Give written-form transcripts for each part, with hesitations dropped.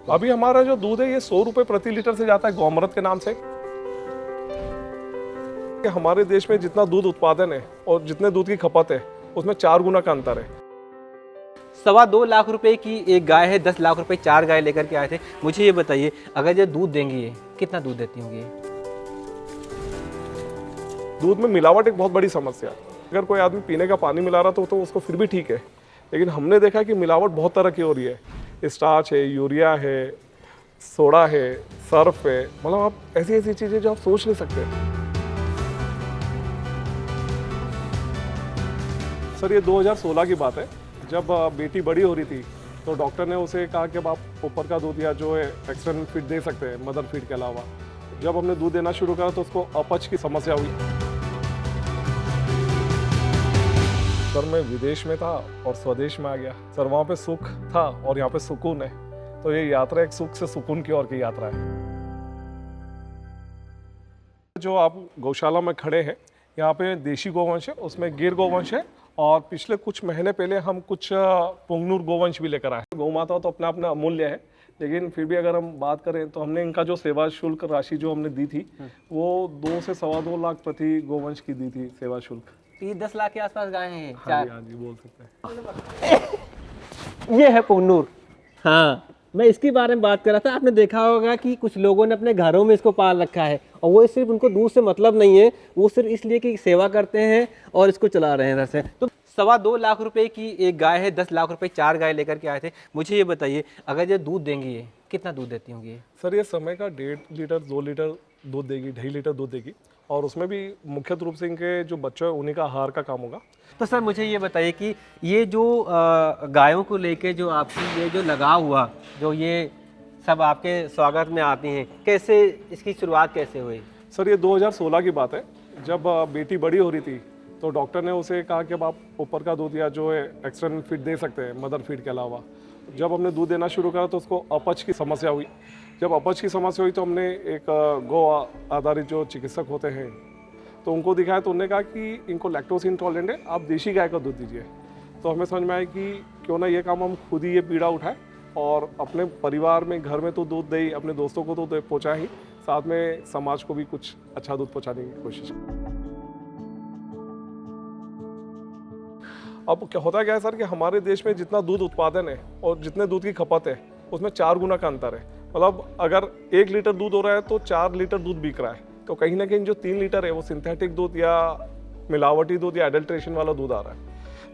को? अभी हमारा जो दूध है ये 100 रुपये प्रति लीटर से जाता है गौमृत के नाम से। कि हमारे देश में जितना दूध उत्पादन है और जितने दूध की खपत है उसमें 4 गुना का अंतर है। 2.25 लाख रुपए की एक गाय है, 10 लाख रुपए 4 गाय लेकर के आए थे। मुझे ये बताइए, अगर ये दूध देंगी, ये कितना दूध देती होंगी? दूध में मिलावट एक बहुत बड़ी समस्या है। अगर कोई आदमी पीने का पानी मिला रहा तो उसको फिर भी ठीक है, लेकिन हमने देखा कि मिलावट बहुत तरह की हो रही है। स्टार्च है, यूरिया है, सोडा है, सर्फ है, मतलब आप ऐसी ऐसी चीज़ें जो आप सोच नहीं सकते। सर ये 2016 की बात है, जब बेटी बड़ी हो रही थी तो डॉक्टर ने उसे कहा कि अब आप ऊपर का दूध या जो है एक्सटर्नल फीड दे सकते हैं मदर फीड के अलावा। जब हमने दूध देना शुरू करा तो उसको अपच की समस्या हुई। सर मैं विदेश में था और स्वदेश में आ गया। सर वहाँ पे सुख था और यहाँ पे सुकून है, तो ये यात्रा एक सुख से सुकून की ओर की यात्रा है। जो आप गौशाला में खड़े हैं, यहाँ पे देशी गोवंश है, उसमें गिर गोवंश है, और पिछले कुछ महीने पहले हम कुछ पुंगनूर गोवंश भी लेकर आए। गौ माता तो अपना अपना अमूल्य है, लेकिन फिर भी अगर हम बात करें तो हमने इनका जो सेवा शुल्क राशि जो हमने दी थी वो 2 से 2.25 लाख प्रति गोवंश की दी थी सेवा शुल्क। ये 10 लाख के आसपास गाय हैं। हाँ जी बोल सकते हैं। ये है पुंगनूर। हाँ, मैं इसके बारे में बात कर रहा था। आपने देखा होगा कि कुछ लोगों ने अपने घरों में इसको पाल रखा है, और वो सिर्फ उनको दूध से मतलब नहीं है, वो सिर्फ इसलिए कि सेवा करते हैं और इसको चला रहे हैं इधर से। तो 2.25 लाख रुपए की एक गाय है, 10 लाख रुपए 4 गाय लेकर के आए थे। मुझे ये बताइए, अगर ये दूध देंगी, ये कितना दूध देती होंगी? ये सर ये समय का 1.5 लीटर 2 लीटर दूध देगी, 2.5 लीटर दूध देगी, और उसमें भी मुख्य रूप से इनके जो बच्चे हैं उन्हीं का आहार का काम होगा। तो सर मुझे ये बताइए कि ये जो गायों को लेके जो आपकी ये जो लगाव हुआ, जो ये सब आपके स्वागत में आती हैं, कैसे इसकी शुरुआत कैसे हुई? सर ये 2016 की बात है, जब बेटी बड़ी हो रही थी तो डॉक्टर ने उसे कहा कि अब आप ऊपर का दूध या जो है एक्सटर्नल फीड दे सकते हैं मदर फीड के अलावा। जब हमने दूध देना शुरू करा तो उसको अपच की समस्या हुई। जब अपच की समस्या हुई तो हमने एक गौ आधारित जो चिकित्सक होते हैं तो उनको दिखाया, तो उन्होंने कहा कि इनको लैक्टोज इंटॉलरेंट है, आप देशी गाय का दूध दीजिए। तो हमें समझ में आया कि क्यों ना ये काम हम खुद ही ये पीड़ा उठाएं और अपने परिवार में घर में तो दूध दे ही, अपने दोस्तों को तो पहुँचाएं ही, साथ में समाज को भी कुछ अच्छा दूध पहुँचाने की कोशिश। अब क्या होता है सर कि हमारे देश में जितना दूध उत्पादन है और जितने दूध की खपत है उसमें 4 गुना का अंतर है। मतलब अगर 1 लीटर दूध हो रहा है तो 4 लीटर दूध बिक रहा है, तो कहीं ना कहीं जो 3 लीटर है वो सिंथेटिक दूध या मिलावटी दूध या एडल्ट्रेशन वाला दूध आ रहा है।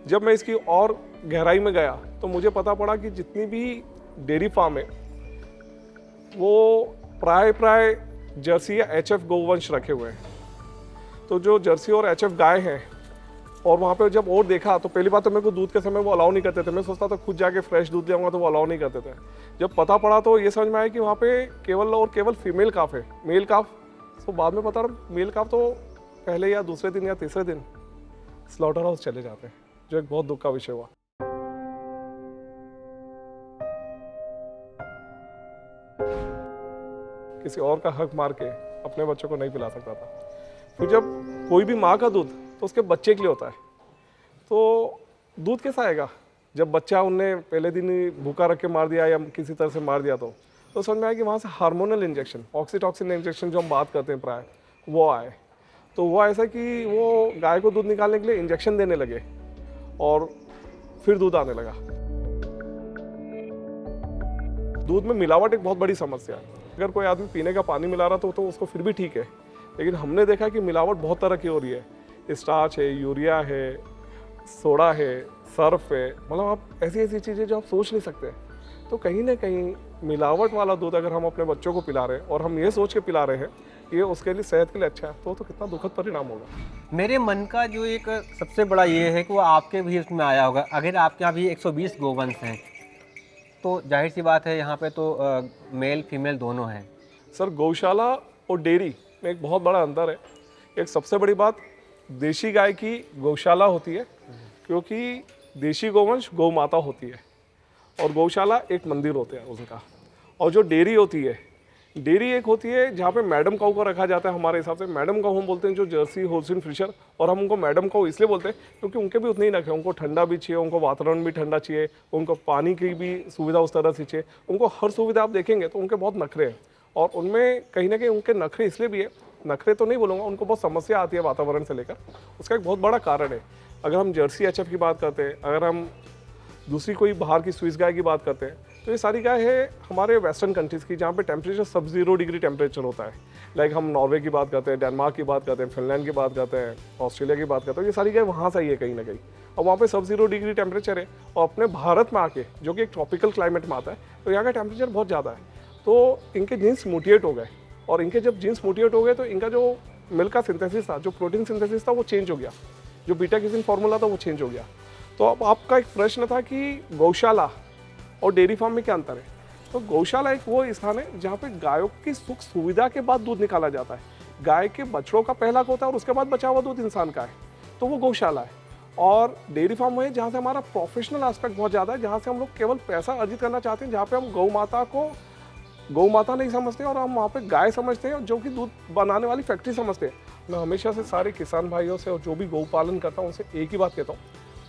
जब मैं इसकी और गहराई में गया तो मुझे पता पड़ा कि जितनी भी डेयरी फार्म है वो प्राय जर्सी या HF गोवंश रखे हुए हैं। तो जो जर्सी और HF गाय हैं, और वहाँ पे जब और देखा तो पहली बात तो मेरे को दूध के समय वो अलाउ नहीं करते थे। मैं सोचता था खुद जाके फ्रेश दूध ले आऊँगा, तो वो अलाउ नहीं करते थे। जब पता पड़ा तो ये समझ में आया कि वहाँ पे केवल और केवल फीमेल काफ है, मेल काफ तो बाद में पता रहा मेल काफ तो पहले या दूसरे दिन या तीसरे दिन स्लॉटर हाउस चले जाते हैं, जो एक बहुत दुख का विषय हुआ। किसी और का हक मार के अपने बच्चों को नहीं पिला सकता था। फिर जब कोई भी माँ का दूध तो उसके बच्चे के लिए होता है, तो दूध कैसा आएगा जब बच्चा उनने पहले दिन ही भूखा रख के मार दिया या किसी तरह से मार दिया। तो समझ में आया कि वहाँ से हार्मोनल इंजेक्शन, ऑक्सीटॉक्सिन इंजेक्शन जो हम बात करते हैं प्राय, वो आए। तो वो ऐसा कि वो गाय को दूध निकालने के लिए इंजेक्शन देने लगे और फिर दूध आने लगा। दूध में मिलावट एक बहुत बड़ी समस्या है। अगर कोई आदमी पीने का पानी मिला रहा तो उसको फिर भी ठीक है, लेकिन हमने देखा कि मिलावट बहुत तरह की हो रही है। स्टार्च है, यूरिया है, सोडा है, सर्फ है, मतलब आप ऐसी ऐसी चीज़ें जो आप सोच नहीं सकते। तो कहीं ना कहीं मिलावट वाला दूध अगर हम अपने बच्चों को पिला रहे हैं और हम ये सोच के पिला रहे हैं कि ये उसके लिए सेहत के लिए अच्छा है, तो कितना दुखद परिणाम होगा। मेरे मन का जो एक सबसे बड़ा ये है कि वो आपके भी उसमें आया होगा। अगर आपके यहाँ भी 120 गोवंश हैं तो जाहिर सी बात है यहाँ पे तो मेल फीमेल दोनों हैं। सर गौशाला और डेयरी में एक बहुत बड़ा अंतर है। एक सबसे बड़ी बात, देशी गाय की गौशाला होती है क्योंकि देशी गोवंश गौ माता होती है, और गौशाला एक मंदिर होता है उनका। और जो डेयरी होती है डेयरी एक होती है जहाँ पे मैडम काऊ को रखा जाता है। हमारे हिसाब से मैडम काऊ हम बोलते हैं जो जर्सी, होल्स्टीन, फ्रिशर, और हम उनको मैडम काऊ इसलिए बोलते हैं क्योंकि उनके भी उतने ही नखरे, उनको ठंडा भी चाहिए, उनको वातावरण भी ठंडा चाहिए, उनको पानी की भी सुविधा उस तरह से चाहिए, उनको हर सुविधा आप देखेंगे तो उनके बहुत नखरे हैं। और उनमें कहीं ना कहीं उनके नखरे इसलिए भी है, नखरे तो नहीं बोलूँगा, उनको बहुत समस्या आती है वातावरण से लेकर, उसका एक बहुत बड़ा कारण है। अगर हम जर्सी एचएफ की बात करते हैं, अगर हम दूसरी कोई बाहर की स्विस गाय की बात करते हैं, तो ये सारी गाय है हमारे वेस्टर्न कंट्रीज़ की, जहाँ पे टेम्परेचर सब 0 डिग्री टेम्परेचर होता है। लाइक हम नॉर्वे की बात करते हैं, डेनमार्क की बात करते हैं, फिनलैंड की बात करते हैं, ऑस्ट्रेलिया की बात करते हैं, ये सारी गाय वहाँ से ही है कहीं ना कहीं, और वहाँ पे सब 0 डिग्री टेम्परेचर है। और अपने भारत में आके जो कि एक ट्रॉपिकल क्लाइमेट में आता है, तो यहाँ का टेम्परेचर बहुत ज़्यादा है, तो इनके जीन्स म्यूटेट हो गए, और इनके जब जीन्स म्यूटेट हो गए तो इनका जो मिल्क का सिंथेसिस था, जो प्रोटीन सिंथेसिस था, वो चेंज हो गया, जो बीटा कैसिन फार्मूला था वो चेंज हो गया। तो अब आपका एक प्रश्न था कि गौशाला और डेयरी फार्म में क्या अंतर है। तो गौशाला एक वो स्थान है जहाँ पे गायों की सुख सुविधा के बाद दूध निकाला जाता है। गाय के बछड़ों का पहला होता है और उसके बाद बचा हुआ दूध इंसान का है, तो वो गौशाला है। और डेयरी फार्म है जहाँ से हमारा प्रोफेशनल एस्पेक्ट बहुत ज़्यादा है, जहाँ से हम लोग केवल पैसा अर्जित करना चाहते हैं, जहाँ पे हम गौ माता को गौ माता नहीं समझते और हम वहाँ पे गाय समझते हैं, जो कि दूध बनाने वाली फैक्ट्री समझते हैं। मैं हमेशा से सारे किसान भाइयों से और जो भी गौ पालन करता हूँ उनसे एक ही बात कहता हूँ,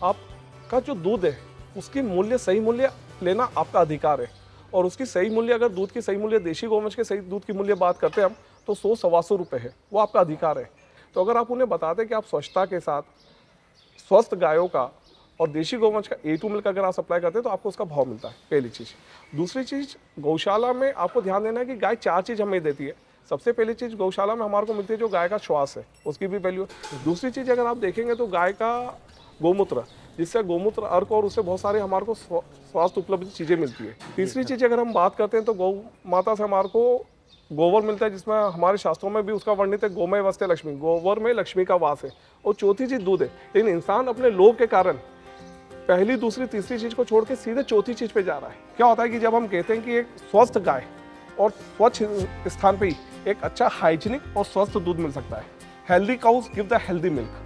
आपका जो दूध है उसकी मूल्य, सही मूल्य लेना आपका अधिकार है। और उसकी सही मूल्य, अगर दूध की सही मूल्य, देशी गौवंश के सही दूध की मूल्य बात करते हैं हम, तो 100-125 रुपये है, वो आपका अधिकार है। तो अगर आप उन्हें बताते हैं कि आप स्वच्छता के साथ स्वस्थ गायों का और देशी गौवंश का A2 मिल्क अगर आप सप्लाई करते हैं तो आपको उसका भाव मिलता है, पहली चीज़। दूसरी चीज़, गौशाला में आपको ध्यान देना है कि गाय 4 चीज़ हमें देती है। सबसे पहली चीज़ गौशाला में हमारे को मिलती है जो गाय का श्वास है, उसकी भी वैल्यू। दूसरी चीज़ अगर आप देखेंगे तो गाय का गोमूत्र, जिससे गोमूत्र अर्क और उससे बहुत सारे हमारे को स्वास्थ्य उपलब्ध चीज़ें मिलती है। तीसरी चीज़ अगर हम बात करते हैं तो गौ माता से हमारे को गोबर मिलता है, जिसमें हमारे शास्त्रों में भी उसका वर्णित है, गोमय वस्ते लक्ष्मी, गोबर में लक्ष्मी का वास है। और चौथी चीज़ दूध है। लेकिन इंसान अपने लोभ के कारण पहली, दूसरी, तीसरी चीज़ को छोड़ के सीधे चौथी चीज़ पे जा रहा है। क्या होता है कि जब हम कहते हैं कि एक स्वस्थ गाय और स्वच्छ स्थान पे ही एक अच्छा हाइजीनिक और स्वस्थ दूध मिल सकता है। Healthy cows give the healthy milk.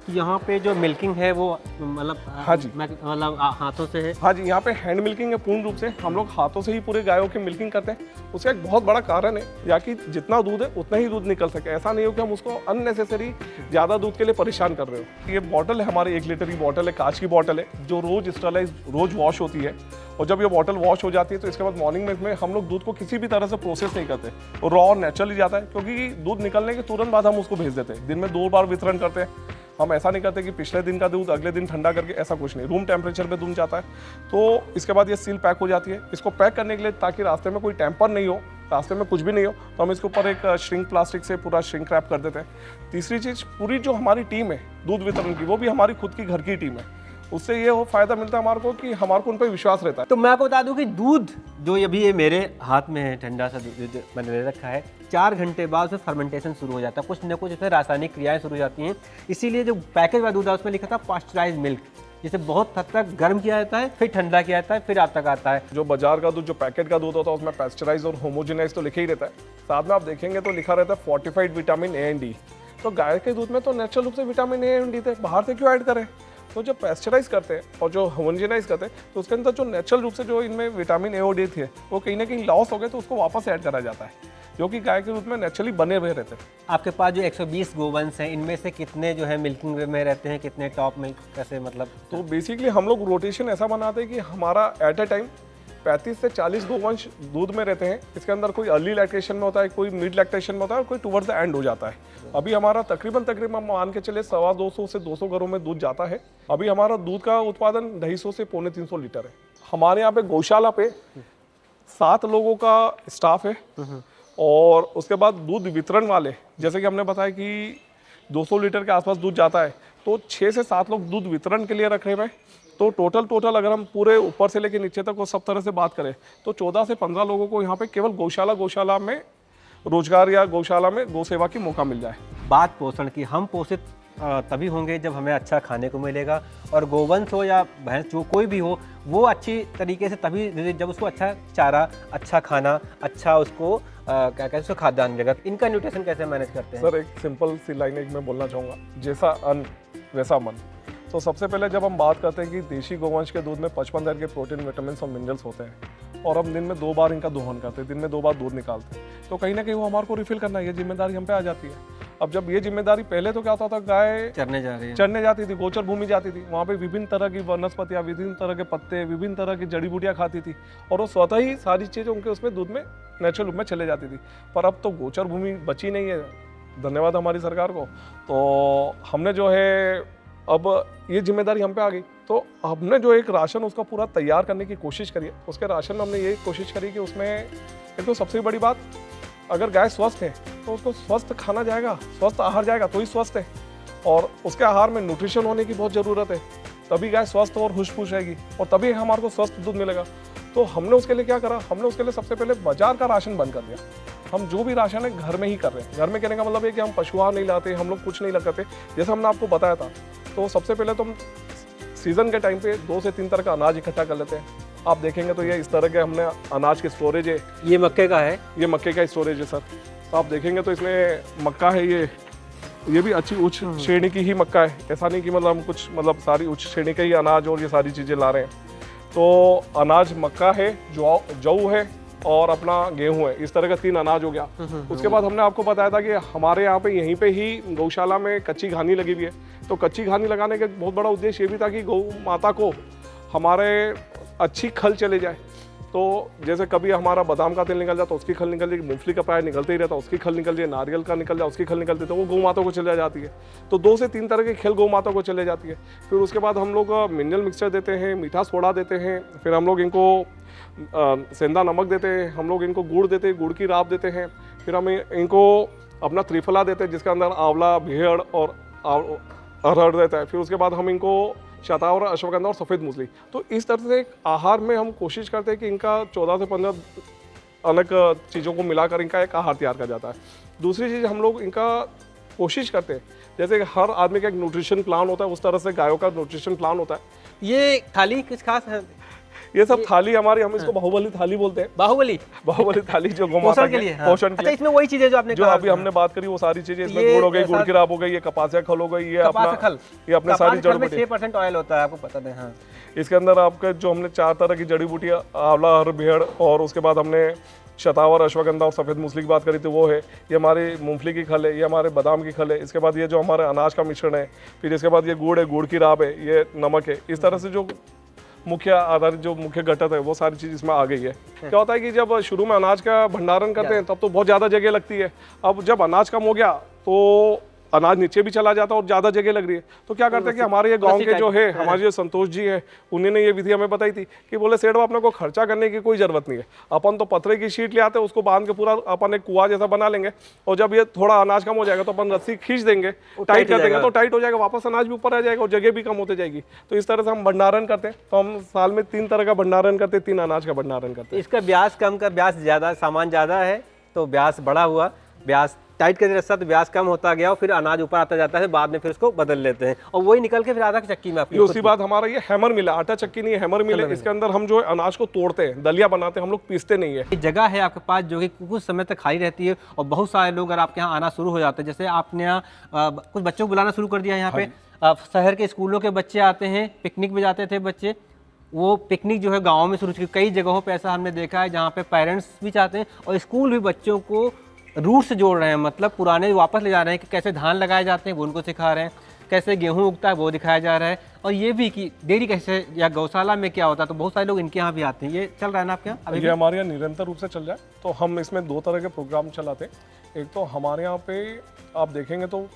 यहाँ पे जो मिल्किंग है वो मतलब हाँ जी, मतलब हाथों से है। हाँ जी, यहाँ पे हैंड मिल्किंग है पूर्ण रूप से। हम लोग हाथों से ही पूरे गायों की मिल्किंग करते हैं। उसका एक बहुत बड़ा कारण है या कि जितना दूध है उतना ही दूध निकल सके। ऐसा नहीं हो कि हम उसको अननेसेसरी ज़्यादा दूध के लिए परेशान कर रहे हो। ये बॉटल है हमारी 1 लीटर की बॉटल है, कांच की बॉटल है, जो रोज स्टरलाइज, रोज वॉश होती है। और जब ये बॉटल वॉश हो जाती है तो इसके बाद मॉर्निंग में इसमें हम लोग दूध को किसी भी तरह से प्रोसेस नहीं करते, वो रॉ और नेचुरली जाता है। क्योंकि दूध निकलने के तुरंत बाद हम उसको भेज देते हैं। दिन में 2 बार वितरण करते हैं। हम ऐसा नहीं करते कि पिछले दिन का दूध अगले दिन ठंडा करके, ऐसा कुछ नहीं। रूम टेम्परेचर पे दूध जाता है। तो इसके बाद ये सील पैक हो जाती है। इसको पैक करने के लिए, ताकि रास्ते में कोई टेम्पर नहीं हो, रास्ते में कुछ भी नहीं हो, तो हम इसके ऊपर एक श्रिंक प्लास्टिक से पूरा श्रिंक रैप कर देते हैं। तीसरी चीज़, पूरी जो हमारी टीम है दूध वितरण की, वो भी हमारी खुद की घर की टीम है। उससे ये हो फायदा मिलता है हमारे को कि हमारे को उन पर विश्वास रहता है। तो मैं आपको बता दूं कि दूध जो अभी ये मेरे हाथ में है, ठंडा सा दूध मैंने ले रखा है, 4 घंटे बाद उसमें फर्मेंटेशन शुरू हो जाता है। कुछ न कुछ इसमें रासायनिक क्रियाएं शुरू हो जाती हैं। इसीलिए जो पैकेज वाला दूध है उसमें लिखा था पास्चराइज मिल्क, जिसे बहुत हद तक गर्म किया जाता है, फिर ठंडा किया जाता है, फिर आप तक आता है। जो बाजार का दूध, जो पैकेट का दूध होता है, उसमें पैस्चराइज और होमोजेनाइज तो लिखा ही रहता है। साथ में आप देखेंगे तो लिखा रहता है fortified vitamin A and D. तो गाय के दूध में तो नेचुरल रूप से विटामिन ए एंड डी थे, बाहर से क्यों ऐड करें। तो जब पैस्चराइज करते हैं और जो होमोजेनाइज करते हैं, तो उसके अंदर जो नेचुरल रूप से जो इनमें विटामिन ए और डी थे, वो कहीं ना कहीं लॉस हो गए, तो उसको वापस ऐड करा जाता है, जो कि गाय के दूध में नेचुरली बने हुए रहते हैं। आपके पास जो 120 गोवंश हैं, इनमें से कितने जो है मिल्किंग में रहते हैं, कितने टॉप मिल्क, कैसे मतलब? तो बेसिकली हम लोग रोटेशन ऐसा बनाते हैं कि हमारा एट अ टाइम 35 से 40 गोवंश दूध में रहते हैं। इसके अंदर कोई अर्ली लैक्टेशन में होता है, कोई मिड लैक्टेशन में होता है और कोई टुवर्ड्स द एंड हो जाता है। अभी हमारा तकरीबन मान के चले 250 से 200 घरों में दूध जाता है। अभी हमारा दूध का उत्पादन 250 से 250 लीटर है। हमारे यहाँ पे गौशाला पे 7 लोगों का स्टाफ है। और उसके बाद दूध वितरण वाले, जैसे कि हमने बताया कि 200 लीटर के आसपास दूध जाता है, तो 6 से 7 लोग दूध वितरण के लिए रखे हुए हैं। तो टोटल अगर हम पूरे ऊपर से लेकर नीचे तक वो सब तरह से बात करें तो 14 से 15 लोगों को यहाँ पे केवल गौशाला में रोजगार या गौशाला में गौ सेवा की मौका मिल जाए। बात पोषण की, हम पोषित तभी होंगे जब हमें अच्छा खाने को मिलेगा। और गोवंश हो या भैंस, जो कोई भी हो, वो अच्छी तरीके से तभी जब उसको अच्छा चारा, अच्छा खाना, अच्छा उसको क्या कहते हैं, उसको खाद्यान्न मिलेगा। इनका न्यूट्रिशन कैसे मैनेज करते हैं? सर, एक सिंपल सी लाइन एक मैं बोलना चाहूँगा, जैसा अन्न वैसा मन। तो सबसे पहले जब हम बात करते हैं कि देशी गोवंश के दूध में 55 तरह के प्रोटीन, विटामिन और मिनरल्स होते हैं, और हम दिन में 2 बार इनका दोहन करते हैं, दिन में 2 बार दूध निकालते हैं। तो कहीं ना कहीं वो हमारे को रिफिल करना, ये जिम्मेदारी हम पे आ जाती है। अब जब ये जिम्मेदारी, पहले तो क्या होता था, गाय चरने जा रही है, चरने जाती थी, गोचर भूमि जाती थी, वहाँ पे विभिन्न तरह की वनस्पतियाँ, विभिन्न तरह के पत्ते, विभिन्न तरह की जड़ी बूटियाँ खाती थी और वो स्वतः ही सारी चीज़ें उनके उसमें दूध में नेचुरल रूप में चले जाती थी। पर अब तो गोचर भूमि बची नहीं है, धन्यवाद हमारी सरकार को। तो हमने जो है अब ये जिम्मेदारी हम पे आ गई, तो हमने जो एक राशन उसका पूरा तैयार करने की कोशिश करी है। उसके राशन में हमने ये कोशिश करी कि उसमें एक तो सबसे बड़ी बात, अगर गाय स्वस्थ है तो उसको स्वस्थ खाना जाएगा, स्वस्थ आहार जाएगा तो ही स्वस्थ है, और उसके आहार में न्यूट्रिशन होने की बहुत ज़रूरत है, तभी गाय स्वस्थ और हुश-पुश रहेगी और तभी हमारे को स्वस्थ दूध मिलेगा। तो हमने उसके लिए क्या करा, हमने उसके लिए सबसे पहले बाजार का राशन बंद कर दिया। हम जो भी राशन है घर में ही कर रहे हैं। घर में कहने का मतलब है कि हम पशु आहार नहीं लाते, हम लोग कुछ नहीं लगाते, जैसे हमने आपको बताया था। तो सबसे पहले तो हम सीज़न के टाइम पे 2 से 3 तरह का अनाज इकट्ठा कर लेते हैं। आप देखेंगे तो ये इस तरह के हमने अनाज की स्टोरेज है। ये मक्के का है, ये मक्के का स्टोरेज है सर। तो आप देखेंगे तो इसमें मक्का है, ये भी अच्छी उच्च श्रेणी की ही मक्का है। ऐसा नहीं कि मतलब हम कुछ मतलब सारी उच्च श्रेणी के ही अनाज और ये सारी चीज़ें ला रहे हैं। तो अनाज मक्का है, जौ है और अपना गेहूं है, इस तरह का 3 अनाज हो गया। उसके बाद हमने आपको बताया था कि हमारे यहाँ पे यहीं पे ही गौशाला में कच्ची घानी लगी हुई है। तो कच्ची घानी लगाने का बहुत बड़ा उद्देश्य ये भी था कि गौ माता को हमारे अच्छी खल चले जाए। तो जैसे कभी हमारा बादाम का तेल निकल जाए तो उसकी खल निकल जाएगी, मूंगफली का प्राय निकलते ही रहता है उसकी खल निकल जाए, नारियल का निकल जाए उसकी खल निकलती है, तो वो गौ माता को चले जाती है। तो 2 से 3 तरह की खल गौ माता को चले जाती है। फिर उसके बाद हम लोग मिनरल मिक्सचर देते हैं, मीठा सोडा देते हैं, फिर हम लोग इनको सेंधा नमक देते हैं, हम लोग इनको गुड़ देते हैं, गुड़ की राब देते हैं, फिर हम इनको अपना त्रिफला देते हैं जिसके अंदर आंवला, भेड़ और अरहर रहता है। फिर उसके बाद हम इनको शतावर, अश्वगंधा और सफ़ेद मूसली। तो इस तरह से एक आहार में हम कोशिश करते हैं कि इनका 14 से 15 अलग चीज़ों को मिलाकर इनका एक आहार तैयार किया जाता है। दूसरी चीज़ हम लोग इनका कोशिश करते हैं, जैसे हर आदमी का एक न्यूट्रिशन प्लान होता है, उस तरह से गायों का न्यूट्रिशन प्लान होता है। ये थाली किस खास है? ये सब थाली हमारी, हम इसको बाहुबली थाली बोलते हैं। बाहुबली थाली जो गोमाता पोषण के लिए, हाँ। पोषण के अच्छा, लिए इसमें वही चीजें जो आपने जो कहा, अभी हमने बात करी वो सारी चीजें इसमें ये गुड़ हो गई, गुड़ ऐसा- की राब हो गई, ये कपासिया खल हो गई, ये कपास अपना खल, ये अपने सारी जड़ बूटी। 6% ऑयल होता है, आपको पता है। हाँ। इसके अंदर आपके जो हमने 4 तरह की जड़ी बूटियाँ, आंवला, हर, भेड़ और उसके बाद हमने शतावर, अश्वगंधा और सफ़ेद मूसली की बात करी थी, वो है। ये हमारी मूंगफली की खल है, ये हमारे बादाम की खल है। इसके बाद ये जो हमारे अनाज का मिश्रण है, फिर इसके बाद ये गुड़ है, गुड़ की राब है, ये नमक है। इस तरह से जो मुख्य आधारित जो मुख्य घटक है वो सारी चीज़ इसमें आ गई है। क्या होता है कि जब शुरू में अनाज का भंडारण करते हैं तब तो बहुत ज़्यादा जगह लगती है। अब जब अनाज कम हो गया तो अनाज नीचे भी चला जाता है और ज़्यादा जगह लग रही है। तो क्या करते हैं कि हमारे ये गांव के जो है, हमारे जो संतोष जी है, उन्होंने ये विधि हमें बताई थी कि बोले सेठ अपने को खर्चा करने की कोई ज़रूरत नहीं है, अपन तो पतरे की शीट ले आते हैं, उसको बांध के पूरा अपन एक कुआं जैसा बना लेंगे, और जब ये थोड़ा अनाज कम हो जाएगा तो अपन रस्सी खींच देंगे, टाइट कर देंगे, तो टाइट हो जाएगा, वापस अनाज भी ऊपर आ जाएगा और जगह भी कम होती जाएगी। तो इस तरह से हम भंडारण करते हैं। तो हम साल में 3 तरह का भंडारण करते हैं, 3 अनाज का भंडारण करते हैं। इसका ब्याज कम कर, ब्याज ज़्यादा, सामान ज़्यादा है तो ब्याज बड़ा हुआ, ब्याज टाइट करने से तो ब्याज कम होता गया और फिर अनाज ऊपर आता जाता है, बाद में फिर उसको बदल लेते हैं और वही निकल के फिर आधा चक्की में आपकी। उसी बात हमारा ये हैमर मिल है, आटा चक्की नहीं है, हैमर मिल है। इसके अंदर हम जो है अनाज को तोड़ते हैं, दलिया बनाते हैं, हम लोग पीसते नहीं है। एक जगह है आपके पास जो कि कुछ समय तक खाली रहती है और बहुत सारे लोग अगर आपके यहाँ आना शुरू हो जाते हैं, जैसे आपने यहाँ कुछ बच्चों को बुलाना शुरू कर दिया यहाँ पे, शहर के स्कूलों के बच्चे आते हैं, पिकनिक में जाते थे बच्चे, वो पिकनिक जो है गाँव में शुरू की। कई जगहों पर ऐसा हमने देखा है जहाँ पे पेरेंट्स भी चाहते हैं और स्कूल भी बच्चों को रूट से जोड़ रहे हैं, मतलब पुराने वापस ले जा रहे हैं कि कैसे धान लगाए जाते हैं वो उनको सिखा रहे हैं, कैसे गेहूं उगता है वो दिखाया जा रहा है, और ये भी कि डेयरी कैसे या गौशाला में क्या होता है। तो बहुत सारे लोग इनके यहाँ भी आते हैं। ये चल रहा है ना आपके यहाँ अभी? ये हमारे यहाँ निरंतर रूप से चल रहा है। तो हम इसमें 2 तरह के प्रोग्राम चलाते हैं। एक तो हमारे यहाँ पे आप देखेंगे तो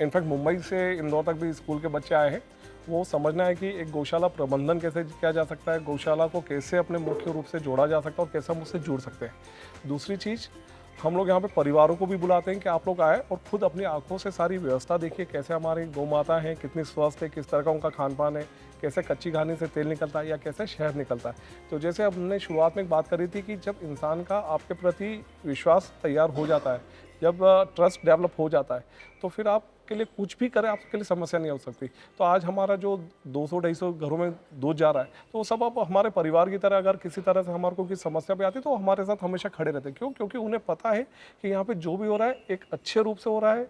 इनफैक्ट मुंबई से इंदौर तक भी स्कूल के बच्चे आए हैं। वो समझना है कि एक गौशाला प्रबंधन कैसे किया जा सकता है, गौशाला को कैसे अपने मुख्य रूप से जोड़ा जा सकता है और कैसे हम उससे जुड़ सकते हैं। दूसरी चीज़, हम लोग यहाँ पे परिवारों को भी बुलाते हैं कि आप लोग आए और खुद अपनी आंखों से सारी व्यवस्था देखिए, कैसे हमारी गौ माता है, कितनी स्वस्थ है, किस तरह का उनका खान पान है, कैसे कच्ची घानी से तेल निकलता है या कैसे शहद निकलता है। तो जैसे हमने शुरुआत में एक बात करी थी कि जब इंसान का आपके प्रति विश्वास तैयार हो जाता है, जब ट्रस्ट डेवलप हो जाता है, तो फिर आपके लिए कुछ भी करें आपके लिए समस्या नहीं हो सकती। तो आज हमारा जो 200-250 घरों में दूध जा रहा है, तो वो सब आप हमारे परिवार की तरह, अगर किसी तरह से हमारे को किसी समस्या पे आती है तो हमारे साथ हमेशा खड़े रहते हैं। क्यों? क्योंकि उन्हें पता है कि यहाँ पे जो भी हो रहा है एक अच्छे रूप से हो रहा है,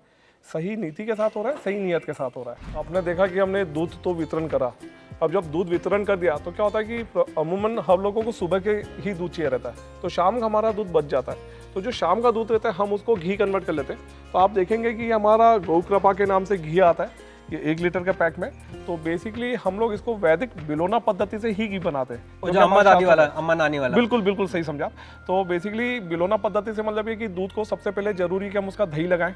सही नीति के साथ हो रहा है, सही नियत के साथ हो रहा है। आपने देखा कि हमने दूध तो वितरण करा, अब जब दूध वितरण कर दिया तो क्या होता है कि अमूमन हम लोगों को सुबह के ही दूध चाहिए रहता है, तो शाम का हमारा दूध बच जाता है। तो जो शाम का दूध रहता है हम उसको घी कन्वर्ट कर लेते हैं। तो आप देखेंगे कि हमारा गौ कृपा के नाम से घी आता है, ये 1 लीटर का पैक में। तो बेसिकली हम लोग इसको वैदिक बिलोना पद्धति से ही घी बनाते हैं। वो जो अम्मा दादी वाला, अम्मा नानी वाला। बिल्कुल बिल्कुल सही समझा। तो बेसिकली बिलोना पद्धति से मतलब ये कि दूध को सबसे पहले जरूरी है कि हम उसका दही लगाएं,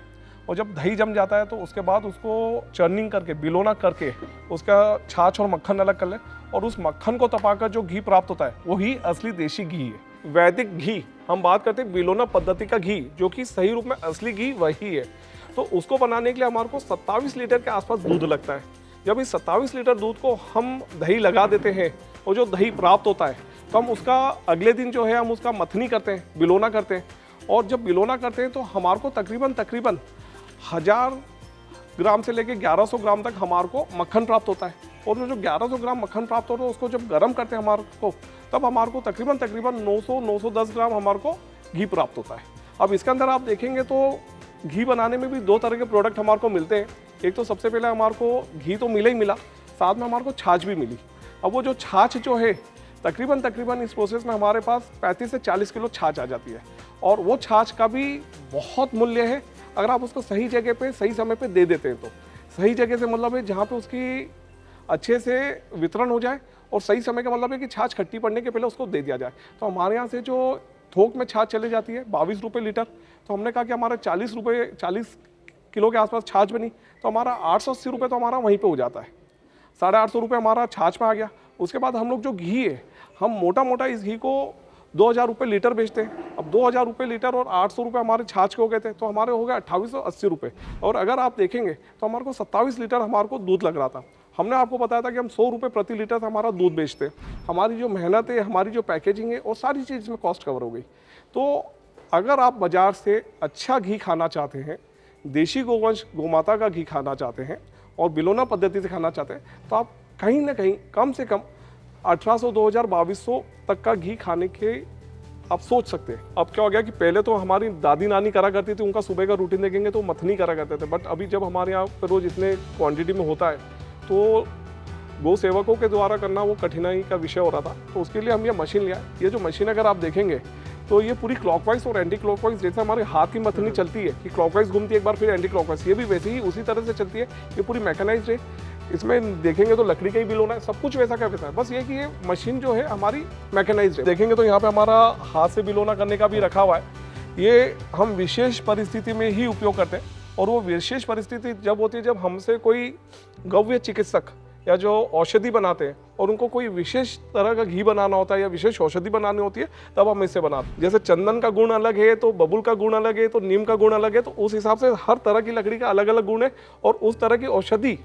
और जब दही जम जाता है तो उसके बाद उसको चर्निंग करके, बिलोना करके उसका छाछ और मक्खन अलग कर लें, और उस मक्खन को तपाकर जो घी प्राप्त होता है वही असली देशी घी है। वैदिक घी हम बात करते हैं बिलोना पद्धति का घी, जो कि सही रूप में असली घी वही है। तो उसको बनाने के लिए हमारे को 27 लीटर के आसपास दूध लगता है। जब इस 27 लीटर दूध को हम दही लगा देते हैं और जो दही प्राप्त होता है तो हम उसका अगले दिन जो है हम उसका मथनी करते हैं, बिलोना करते हैं। और जब बिलोना करते हैं तो हमारे को तकरीबन 1000 ग्राम से लेके 1100 ग्राम तक हमारे को मक्खन प्राप्त होता है। और जो 1100 ग्राम मक्खन प्राप्त होता है उसको जब गर्म करते हैं हमारे को, तब हमारे को तकरीबन 900-910 ग्राम हमारे को घी प्राप्त होता है। अब इसके अंदर आप देखेंगे तो घी बनाने में भी 2 तरह के प्रोडक्ट हमारे को मिलते हैं। एक तो सबसे पहले हमारे को घी तो मिला ही मिला, साथ में हमारे को छाछ भी मिली। अब वो जो छाछ जो है तकरीबन इस प्रोसेस में हमारे पास 35 से 40 किलो छाछ आ जाती है। और वो छाछ का भी बहुत मूल्य है अगर आप उसको सही जगह पे सही समय पे दे देते हैं। तो सही जगह से मतलब है जहाँ पे उसकी अच्छे से वितरण हो जाए, और सही समय का मतलब है कि छाछ खट्टी पड़ने के पहले उसको दे दिया जाए। तो हमारे यहाँ से जो थोक में छाछ चली जाती है 22 रुपये लीटर, तो हमने कहा कि हमारा 40 किलो के आसपास छाछ बनी, तो हमारा 880 रुपये तो हमारा वहीं पे हो जाता है। 850 रुपये हमारा छाछ में आ गया। उसके बाद हम लोग जो घी है, हम मोटा इस घी को 2000 रुपये लीटर बेचते हैं। अब 2000 रुपये लीटर और 800 रुपये हमारे छाछ के हो गए थे, तो हमारे हो गए 2880 रुपये। और अगर आप देखेंगे तो हमारे को 27 लीटर हमारे को दूध लग रहा था। हमने आपको बताया था कि हम 100 रुपये प्रति लीटर से हमारा दूध बेचते हैं। हमारी जो मेहनत है, हमारी जो पैकेजिंग है, और सारी चीज़ में कॉस्ट कवर हो गई। तो अगर आप बाज़ार से अच्छा घी खाना चाहते हैं, देशी गोवंश गोमाता का घी खाना चाहते हैं, और बिलोना पद्धति से खाना चाहते हैं, तो आप कहीं ना कहीं कम से कम 1800, 2000, 2200 तक का घी खाने के आप सोच सकते हैं। अब क्या हो गया कि पहले तो हमारी दादी नानी करा करती थी, उनका सुबह का रूटीन देखेंगे तो मथनी करा करते थे। बट अभी जब हमारे यहाँ पर रोज इतने क्वांटिटी में होता है तो गौ सेवकों के द्वारा करना वो कठिनाई का विषय हो रहा था। तो उसके लिए हम ये मशीन लिया। ये जो मशीन अगर आप देखेंगे तो ये पूरी क्लॉकवाइज और एंटी क्लॉकवाइज, जैसे हमारे हाथ की मथनी चलती है कि क्लॉकवाइज घूमती है एक बार फिर एंटी क्लॉकवाइज, ये भी वैसे ही उसी तरह से चलती है। ये पूरी मैकेनाइज्ड है। इसमें देखेंगे तो लकड़ी का ही बिल होना है, सब कुछ वैसा का वैसा है। बस ये कि ये मशीन जो है हमारी मैकेनाइज्ड है। देखेंगे तो यहाँ पे हमारा हाथ से बिलोना करने का भी रखा हुआ है। ये हम विशेष परिस्थिति में ही उपयोग करते हैं, और वो विशेष परिस्थिति जब होती है जब हमसे कोई गव्य चिकित्सक या जो औषधि बनाते हैं और उनको कोई विशेष तरह का घी बनाना होता है या विशेष औषधि बनानी होती है, तब हम इससे बनाते हैं। जैसे चंदन का गुण अलग है तो बबूल का गुण अलग है, तो नीम का गुण अलग है, तो उस हिसाब से हर तरह की लकड़ी का अलग अलग गुण है और उस तरह की औषधि।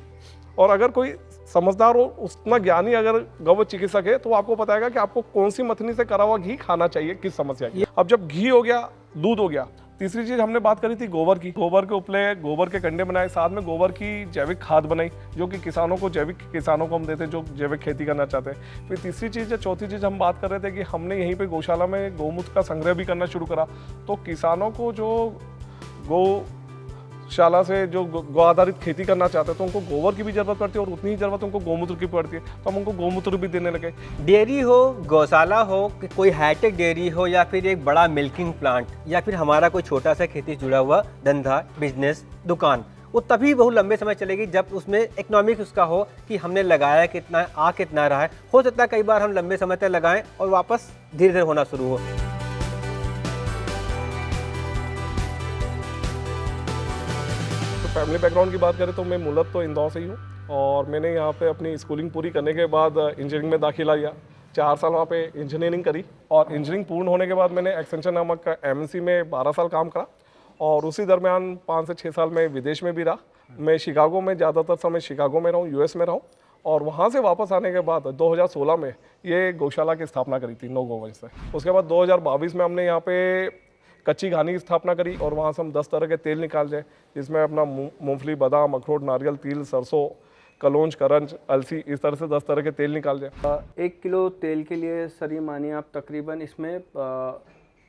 और अगर कोई समझदार हो, उतना ज्ञानी अगर गौ चिकित्सक है, तो आपको बताएगा कि आपको कौन सी मथनी से करा हुआ घी खाना चाहिए किस समस्या की। अब जब घी हो गया, दूध हो गया, तीसरी चीज हमने बात करी थी गोबर की। गोबर के उपले, गोबर के कंडे बनाए, साथ में गोबर की जैविक खाद बनाई, जो कि किसानों को हम देते हैं जो जैविक खेती करना चाहते हैं। फिर तीसरी चीज या चौथी चीज हम बात कर रहे थे कि हमने यहीं पे गौशाला में गौमूत्र का संग्रह भी करना शुरू करा। तो किसानों को जो गौशाला से जो गौ आधारित खेती करना चाहते हैं तो उनको गोबर की भी जरूरत पड़ती है और उतनी ही जरूरत उनको गौमूत्र की पड़ती है, तो हम उनको गौमूत्र भी देने लगे। डेयरी हो, गौशाला हो, कि कोई हाईटेक डेयरी हो, या फिर एक बड़ा मिल्किंग प्लांट, या फिर हमारा कोई छोटा सा खेती से जुड़ा हुआ धंधा, बिजनेस, दुकान, वो तभी बहुत लंबे समय चलेगी जब उसमें इकोनॉमिक उसका हो कि हमने लगाया कितना है, आ कितना रहा है। हो सकता है कई बार हम लंबे समय तक लगाएं और वापस धीरे धीरे होना शुरू हो। फैमिली बैकग्राउंड की बात करें तो मैं मूलत तो इंदौर से ही हूँ, और मैंने यहाँ पे अपनी स्कूलिंग पूरी करने के बाद इंजीनियरिंग में दाखिला लिया। 4 साल वहाँ पे इंजीनियरिंग करी, और इंजीनियरिंग पूर्ण होने के बाद मैंने एक्सेंचर नामक एमएनसी में 12 साल काम करा, और उसी दरमियान 5 से 6 साल में विदेश में भी रहा। मैं शिकागो में ज़्यादातर समय शिकागो में रहा हूँ, यूएस में रहा हूँ, और वहाँ से वापस आने के बाद 2016 में ये गौशाला की स्थापना करी थी 9 गोवंश से। उसके बाद 2022 में हमने यहाँ पे कच्ची घानी की स्थापना करी, और वहाँ से हम 10 तरह के तेल निकाल जाए, जिसमें अपना मूंगफली, बादाम, अखरोट, नारियल, तिल, सरसों, कलौंज, करंज, अलसी, इस तरह से 10 तरह के तेल निकाल जाए। 1 किलो तेल के लिए सर ये मानिए आप तकरीबन इसमें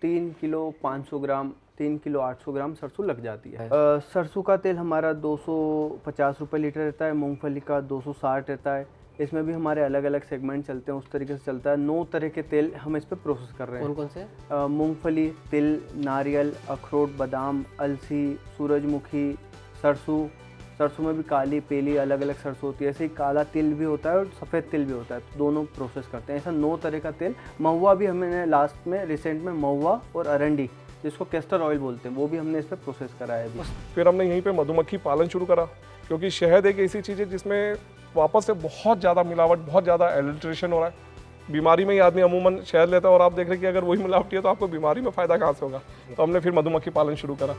3 किलो 500 ग्राम, 3 किलो 800 ग्राम सरसों लग जाती है। सरसों का तेल हमारा 250 रुपये लीटर रहता है, मूंगफली का 260 रहता है, इसमें भी हमारे अलग अलग सेगमेंट चलते हैं, उस तरीके से चलता है। 9 तरह के तेल हम इस पर प्रोसेस कर रहे हैं। कौन कौन से? मूंगफली, तिल, नारियल, अखरोट, बादाम, अलसी, सूरजमुखी, सरसों। सरसों में भी काली, पीली अलग अलग सरसों होती है। ऐसे ही काला तिल भी होता है और सफ़ेद तिल भी होता है, तो दोनों प्रोसेस करते हैं। ऐसा 9 तरह का तेल। महुआ भी हमने लास्ट में रिसेंट में महुआ और अरंडी, जिसको कैस्टर ऑयल बोलते हैं, वो भी हमने इस पर प्रोसेस करा है अभी। फिर हमने यहीं पे मधुमक्खी पालन शुरू करा, क्योंकि शहद एक ऐसी चीज़ है जिसमें वापस से बहुत ज़्यादा मिलावट, बहुत ज़्यादा एडल्ट्रेशन हो रहा है। बीमारी में ही आदमी अमूमन शहद लेता है और आप देख रहे हैं कि अगर वही मिलावटी है तो आपको बीमारी में फ़ायदा कहाँ से होगा। तो हमने फिर मधुमक्खी पालन शुरू करा।